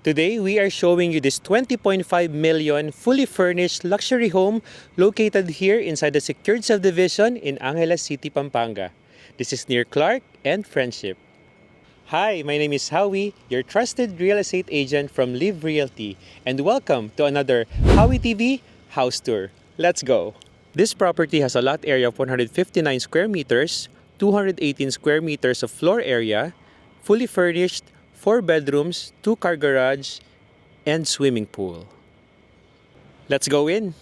Today, we are showing you this 20.5 million fully furnished luxury home located here inside the secured subdivision in Angeles City, Pampanga. This is near Clark and Friendship. Hi, my name is Howie, your trusted real estate agent from Live Realty, and welcome to another Howie TV house tour. Let's go! This property has a lot area of 159 square meters, 218 square meters of floor area, fully furnished, 4 bedrooms, 2-car garage, and swimming pool. Let's go in.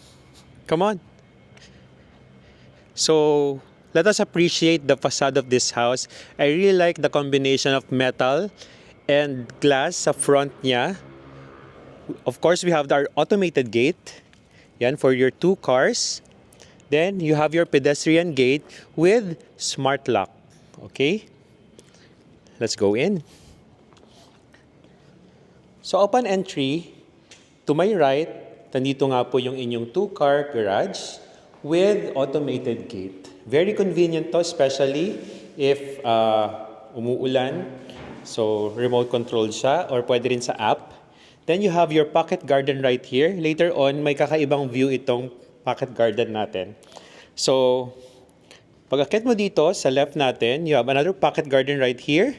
Come on. So, let us appreciate the facade of this house. I really like the combination of metal and glass sa front niya. Of course, we have our automated gate. Yan, for your 2 cars. Then, you have your pedestrian gate with smart lock. Okay? Let's go in. So, upon entry, to my right, nandito nga po yung inyong 2-car garage with automated gate. Very convenient to, especially if umuulan. So, remote controlled siya or pwede rin sa app. Then you have your pocket garden right here. Later on, may kakaibang view itong pocket garden natin. So, pag-akit mo dito sa left natin, you have another pocket garden right here.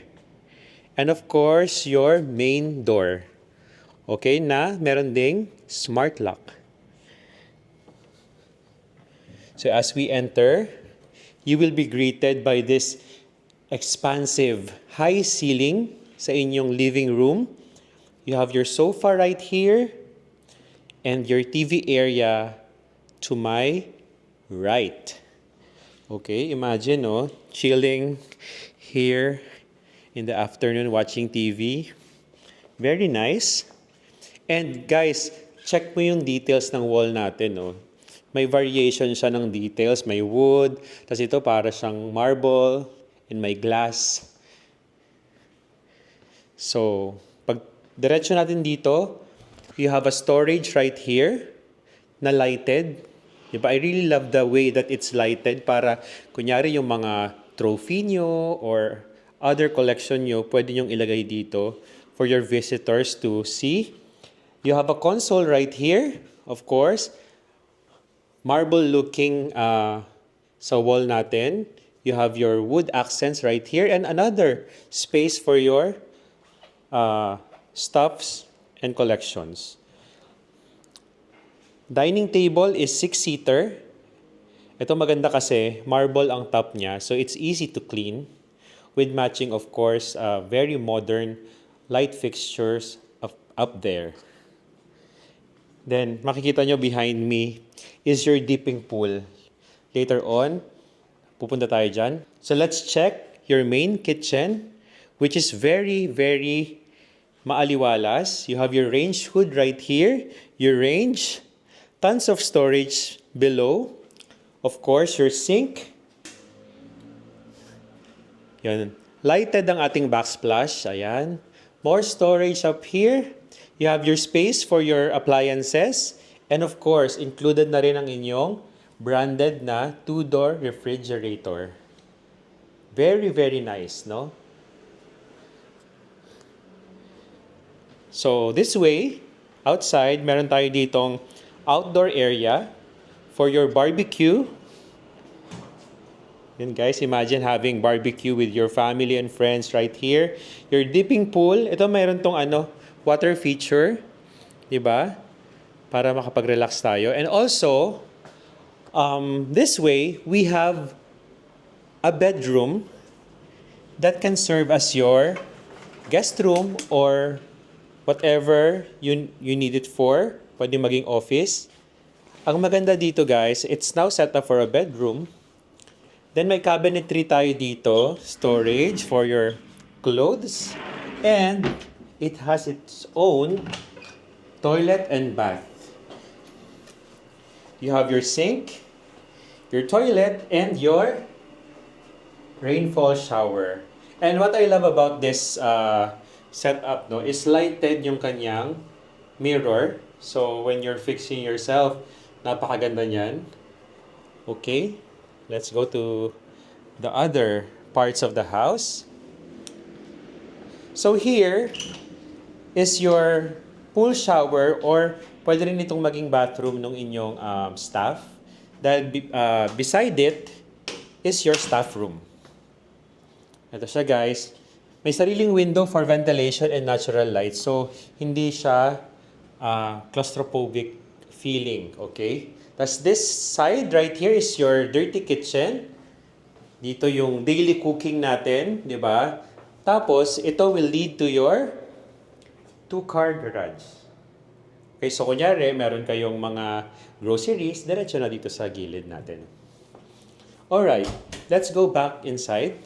And of course, your main door. Okay, na meron ding smart lock. So as we enter, you will be greeted by this expansive high ceiling sa inyong living room. You have your sofa right here and your TV area to my right. Okay, imagine chilling here in the afternoon watching TV. Very nice. And guys, check mo yung details ng wall natin. May variation siya ng details. May wood, tapos ito para siyang marble, and may glass. So, pag diretso natin dito, you have a storage right here na lighted. Diba? I really love the way that it's lighted para kunyari yung mga trophy nyo or other collection nyo, pwede nyong ilagay dito for your visitors to see. You have a console right here, of course. Marble-looking sa wall natin. You have your wood accents right here and another space for your stuffs and collections. Dining table is 6-seater. Ito maganda kasi marble ang top niya, so it's easy to clean with matching, of course, very modern light fixtures up there. Then, makikita nyo behind me is your dipping pool. Later on, pupunta tayo dyan. So, let's check your main kitchen, which is very, very maaliwalas. You have your range hood right here, your range, tons of storage below. Of course, your sink. Yan. Lighted ang ating backsplash. Ayan. More storage up here. You have your space for your appliances. And of course, included na rin ang inyong branded na 2-door refrigerator. Very, very nice, no? So, this way, outside, meron tayo ditong outdoor area for your barbecue. Yun guys, imagine having barbecue with your family and friends right here. Your dipping pool, ito mayroon tong water feature, di ba? Para makapag-relax tayo. And also, this way, we have a bedroom that can serve as your guest room or whatever you need it for. Pwede maging office. Ang maganda dito guys, it's now set up for a bedroom. Then may cabinetry tayo dito, storage for your clothes. And it has its own toilet and bath. You have your sink, your toilet, and your rainfall shower. And what I love about this setup is lighted yung kanyang mirror. So when you're fixing yourself, napakaganda niyan. Okay, let's go to the other parts of the house. So here, is your pool shower or pwede rin itong maging bathroom ng inyong staff. Dahil beside it is your staff room. Ito siya guys. May sariling window for ventilation and natural light. So, hindi siya claustrophobic feeling. Okay? Tapos this side right here is your dirty kitchen. Dito yung daily cooking natin, di ba? Tapos, ito will lead to your two-car garage. Okay, so kunyari, meron kayong mga groceries, diretso na dito sa gilid natin. Alright, let's go back inside.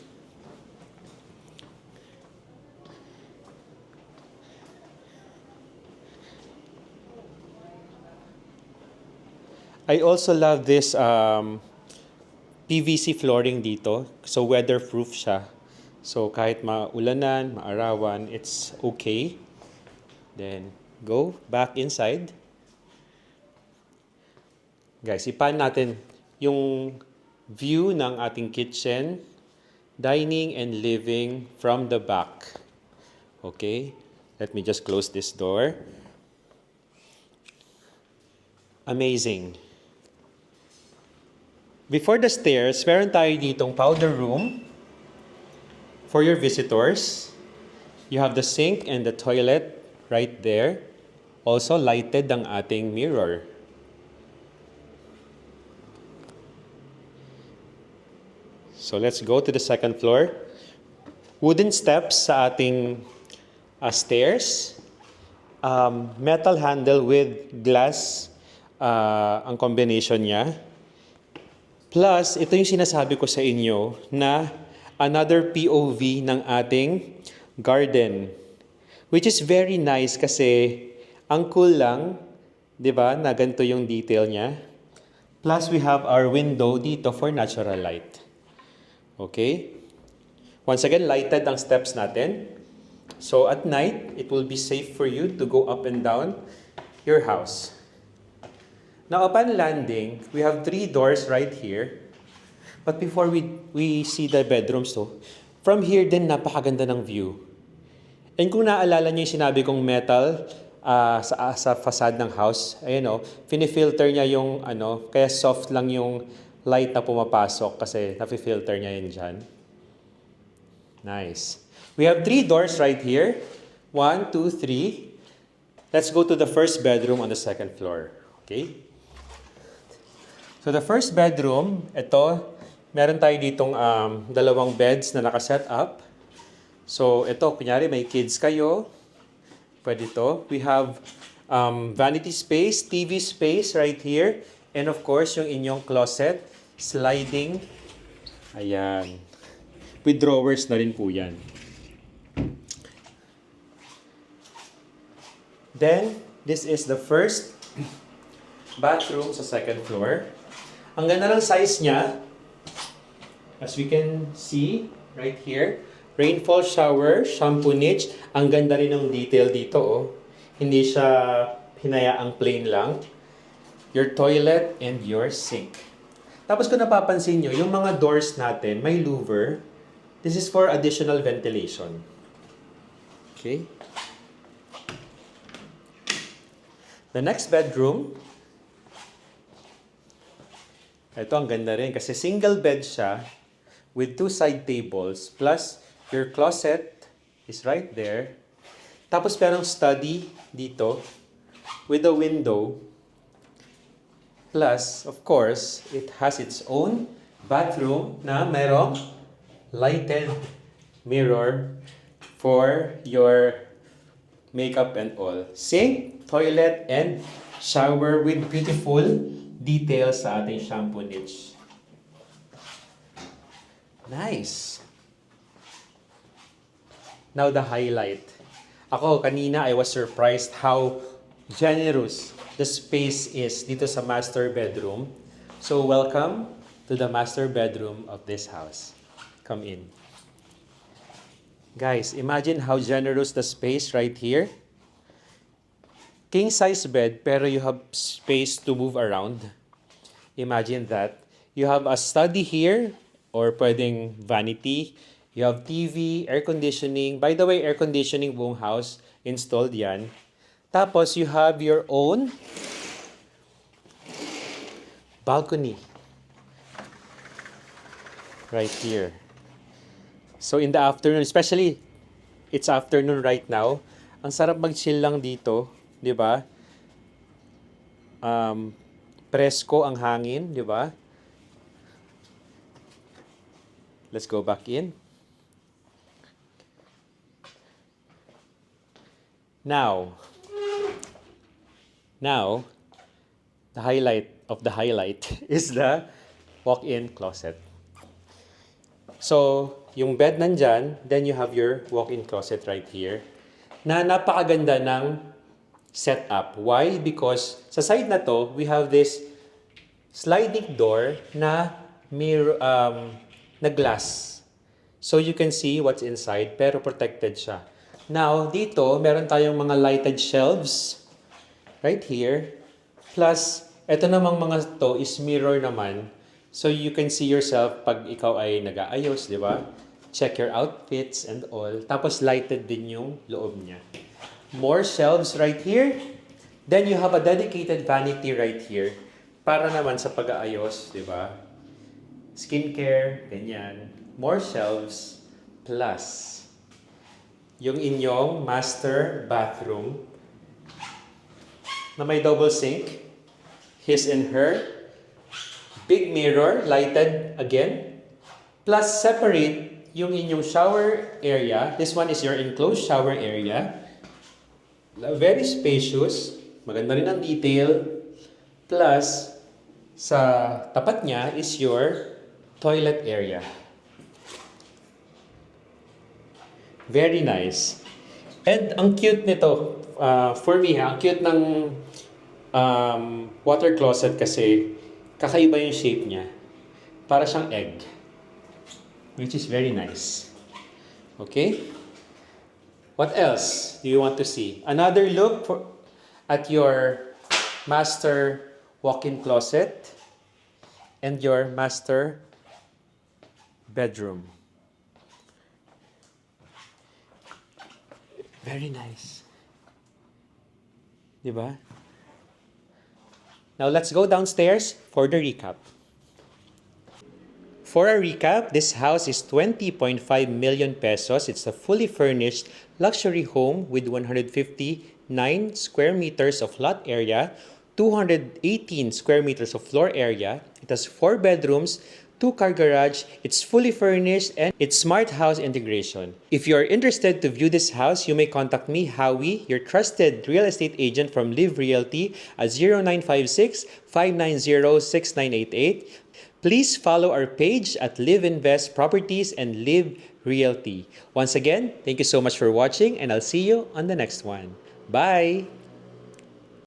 I also love this PVC flooring dito. So weatherproof siya. So kahit maulanan, maarawan, it's okay. Then go back inside. Guys, ipan natin yung view ng ating kitchen, dining and living from the back. Okay? Let me just close this door. Amazing. Before the stairs, meron tayo ditong powder room for your visitors. You have the sink and the toilet right there. Also lighted ang ating mirror. So let's go to the second floor. Wooden steps sa ating stairs. Metal handle with glass ang combination niya. Plus, ito yung sinasabi ko sa inyo na another POV ng ating garden. Which is very nice kasi ang cool lang, di ba, na ganito yung detail niya. Plus, we have our window dito for natural light. Okay? Once again, lighted ang steps natin. So, at night, it will be safe for you to go up and down your house. Now, upon landing, we have 3 doors right here. But before we see the bedrooms to, from here din, napakaganda ng view. And kung naalala niyo yung sinabi kong metal sa facade ng house, ayun o, finifilter niya yung kaya soft lang yung light na pumapasok kasi nafi-filter niya yun dyan. Nice. We have 3 doors right here. 1, 2, 3. Let's go to the first bedroom on the second floor. Okay? So the first bedroom, ito, meron tayo ditong 2 beds na nakaset up. So ito, kunyari may kids kayo, pwede to. We have vanity space, TV space right here. And of course, yung inyong closet, sliding. Ayan. With drawers na rin po yan. Then, this is the first bathroom sa second floor. Ang ganda ng size niya. As we can see right here, rainfall shower, shampoo niche. Ang ganda rin ng detail dito. Oh. Hindi siya hinayaang plain lang. Your toilet and your sink. Tapos kung napapansin nyo, yung mga doors natin, may louver. This is for additional ventilation. Okay. The next bedroom. Ito ang ganda rin kasi single bed siya with 2 side tables plus your closet is right there. Tapos merong study dito with a window. Plus, of course, it has its own bathroom na merong lighted mirror for your makeup and all. Sink, toilet, and shower with beautiful details sa ating shampoo niche. Nice! Now the highlight. Ako, kanina I was surprised how generous the space is dito sa master bedroom. So welcome to the master bedroom of this house. Come in. Guys, imagine how generous the space right here. King size bed pero you have space to move around. Imagine that. You have a study here or pwedeng vanity. You have TV, air conditioning. By the way, air conditioning buong house. installed yan. Tapos, you have your own balcony. Right here. So, in the afternoon, especially, it's afternoon right now, ang sarap mag-chill lang dito, di ba? Presko ang hangin, di ba? Let's go back in. Now, the highlight of the highlight is the walk-in closet. So, yung bed nandyan, then you have your walk-in closet right here na napakaganda ng setup. Why? Because sa side na to, we have this sliding door na mirror, na glass. So, you can see what's inside, pero protected siya. Now, dito, meron tayong mga lighted shelves right here. Plus, eto namang mga to is mirror naman. So, you can see yourself pag ikaw ay nag-aayos, di ba? Check your outfits and all. Tapos, lighted din yung loob niya. More shelves right here. Then, you have a dedicated vanity right here. Para naman sa pag-aayos, di ba? Skincare, ganyan. More shelves. Plus, yung inyong master bathroom na may double sink, his and her, big mirror, lighted again, plus separate yung inyong shower area. This one is your enclosed shower area. Very spacious, maganda rin ang detail, plus sa tapat niya is your toilet area. Very nice. And ang cute nito, for me, ang cute ng water closet kasi kakaiba yung shape niya. Para siyang egg. Which is very nice. Okay? What else do you want to see? Another look at your master walk-in closet and your master bedroom. Very nice. Diba? Now let's go downstairs for the recap. For a recap, this house is 20.5 million pesos. It's a fully furnished luxury home with 159 square meters of lot area, 218 square meters of floor area. It has 4 bedrooms, 2-car garage, it's fully furnished, and it's smart house integration. If you are interested to view this house, you may contact me, Howie, your trusted real estate agent from Live Realty at 0956-590-6988. Please follow our page at Live Invest Properties and Live Realty. Once again, thank you so much for watching, and I'll see you on the next one. Bye!